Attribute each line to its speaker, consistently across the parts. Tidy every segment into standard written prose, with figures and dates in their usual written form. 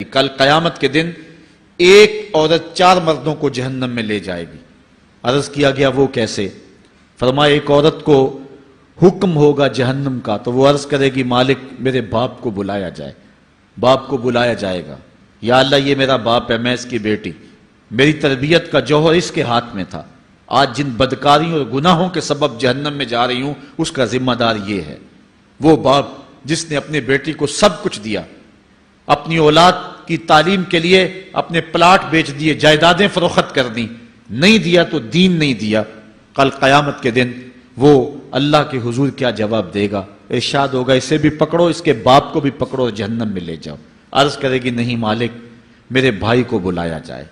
Speaker 1: کل قیامت کے دن ایک عورت 4 مردوں کو جہنم میں لے جائے گی۔ عرض کیا گیا وہ کیسے؟ فرمایا ایک عورت کو حکم ہوگا جہنم کا تو وہ عرض کرے گی مالک میرے باپ کو بلایا جائے۔ باپ کو بلایا جائے گا، یا اللہ یہ میرا باپ ہے، میں اس کی بیٹی، میری تربیت کا جوہر اس کے ہاتھ میں تھا، آج جن بدکاریوں اور گناہوں کے سبب جہنم میں جا رہی ہوں اس کا ذمہ دار یہ ہے۔ وہ باپ جس نے اپنے بیٹی کو سب کچھ دیا، اپنی اولاد کی تعلیم کے لیے اپنے پلاٹ بیچ دیے، جائیدادیں فروخت کر دی، نہیں دیا تو دین نہیں دیا، کل قیامت کے دن وہ اللہ کے حضور کیا جواب دے گا؟ ارشاد ہوگا اسے بھی پکڑو، اس کے باپ کو بھی پکڑو اور جہنم میں لے جاؤ۔ عرض کرے گی نہیں مالک میرے بھائی کو بلایا جائے۔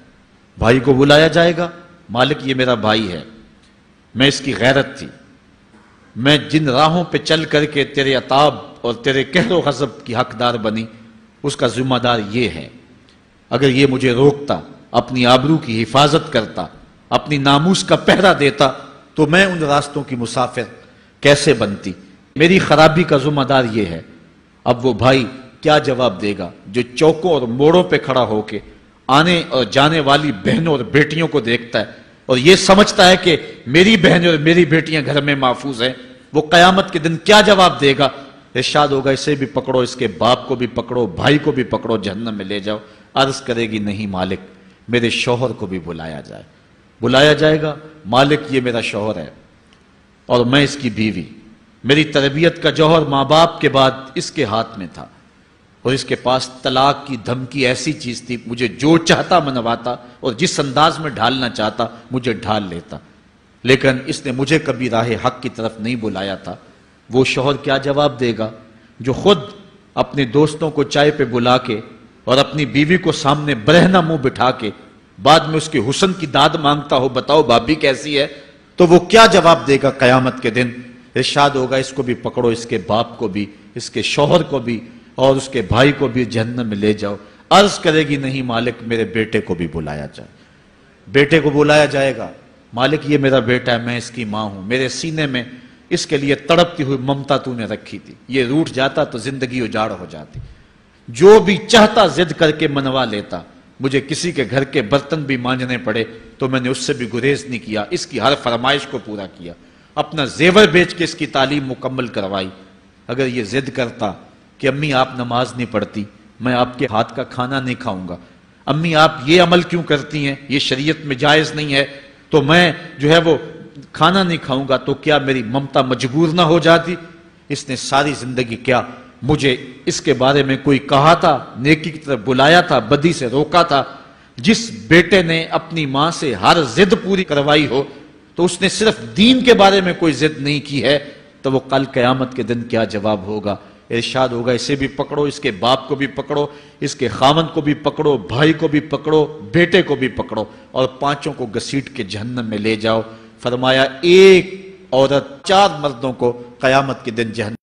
Speaker 1: بھائی کو بلایا جائے گا، مالک یہ میرا بھائی ہے، میں اس کی غیرت تھی، میں جن راہوں پہ چل کر کے تیرے عتاب اور تیرے قہر و غضب کی حقدار بنی اس کا ذمہ دار یہ ہے، اگر یہ مجھے روکتا، اپنی آبرو کی حفاظت کرتا، اپنی ناموس کا پہرا دیتا تو میں ان راستوں کی مسافر کیسے بنتی؟ میری خرابی کا ذمہ دار یہ ہے۔ اب وہ بھائی کیا جواب دے گا جو چوکوں اور موڑوں پہ کھڑا ہو کے آنے اور جانے والی بہنوں اور بیٹیوں کو دیکھتا ہے اور یہ سمجھتا ہے کہ میری بہنیں اور میری بیٹیاں گھر میں محفوظ ہیں؟ وہ قیامت کے دن کیا جواب دے گا؟ ارشاد ہوگا اسے بھی پکڑو، اس کے باپ کو بھی پکڑو، بھائی کو بھی پکڑو، جہنم میں لے جاؤ۔ عرض کرے گی نہیں مالک میرے شوہر کو بھی بلایا جائے۔ بلایا جائے گا، مالک یہ میرا شوہر ہے اور میں اس کی بیوی، میری تربیت کا جوہر ماں باپ کے بعد اس کے ہاتھ میں تھا اور اس کے پاس طلاق کی دھمکی ایسی چیز تھی، مجھے جو چاہتا منواتا اور جس انداز میں ڈھالنا چاہتا مجھے ڈھال لیتا، لیکن اس نے مجھے کبھی راہ حق کی طرف نہیں بلایا تھا۔ وہ شوہر کیا جواب دے گا جو خود اپنے دوستوں کو چائے پہ بلا کے اور اپنی بیوی کو سامنے برہنہ منہ بٹھا کے بعد میں اس کے حسن کی داد مانگتا ہو، بتاؤ بھابی کیسی ہے؟ تو وہ کیا جواب دے گا قیامت کے دن؟ ارشاد ہوگا اس کو بھی پکڑو، اس کے باپ کو بھی، اس کے شوہر کو بھی اور اس کے بھائی کو بھی جہنم میں لے جاؤ۔ عرض کرے گی نہیں مالک میرے بیٹے کو بھی بلایا جائے۔ بیٹے کو بلایا جائے گا، مالک یہ میرا بیٹا ہے، میں اس کی ماں ہوں، میرے سینے میں اس کے لیے تڑپتی ہوئی ممتا تو نے رکھی تھی، یہ روٹھ جاتا تو زندگی اجاڑ ہو جاتی، جو بھی چاہتا ضد کر کے منوا لیتا، مجھے کسی کے گھر کے برتن بھی مانجنے پڑے تو میں نے اس سے بھی گریز نہیں کیا، اس کی ہر فرمائش کو پورا کیا، اپنا زیور بیچ کے اس کی تعلیم مکمل کروائی۔ اگر یہ ضد کرتا کہ امی آپ نماز نہیں پڑھتی، میں آپ کے ہاتھ کا کھانا نہیں کھاؤں گا، امی آپ یہ عمل کیوں کرتی ہیں، یہ شریعت میں جائز نہیں ہے، تو میں جو ہے وہ کھانا نہیں کھاؤں گا، تو کیا میری ممتا مجبور نہ ہو جاتی؟ اس نے ساری زندگی کیا مجھے اس کے بارے میں کوئی کہا تھا، نیکی کی طرف بلایا تھا، بدی سے روکا تھا؟ جس بیٹے نے اپنی ماں سے ہر ضد پوری کروائی ہو تو اس نے صرف دین کے بارے میں کوئی ضد نہیں کی ہے، تو وہ کل قیامت کے دن کیا جواب ہوگا؟ ارشاد ہوگا اسے بھی پکڑو، اس کے باپ کو بھی پکڑو، اس کے خاوند کو بھی پکڑو، بھائی کو بھی پکڑو، بیٹے کو بھی پکڑو اور 5 کو گھسیٹ کے جہنم میں لے جاؤ۔ فرمایا ایک عورت 4 مردوں کو قیامت کے دن جہنم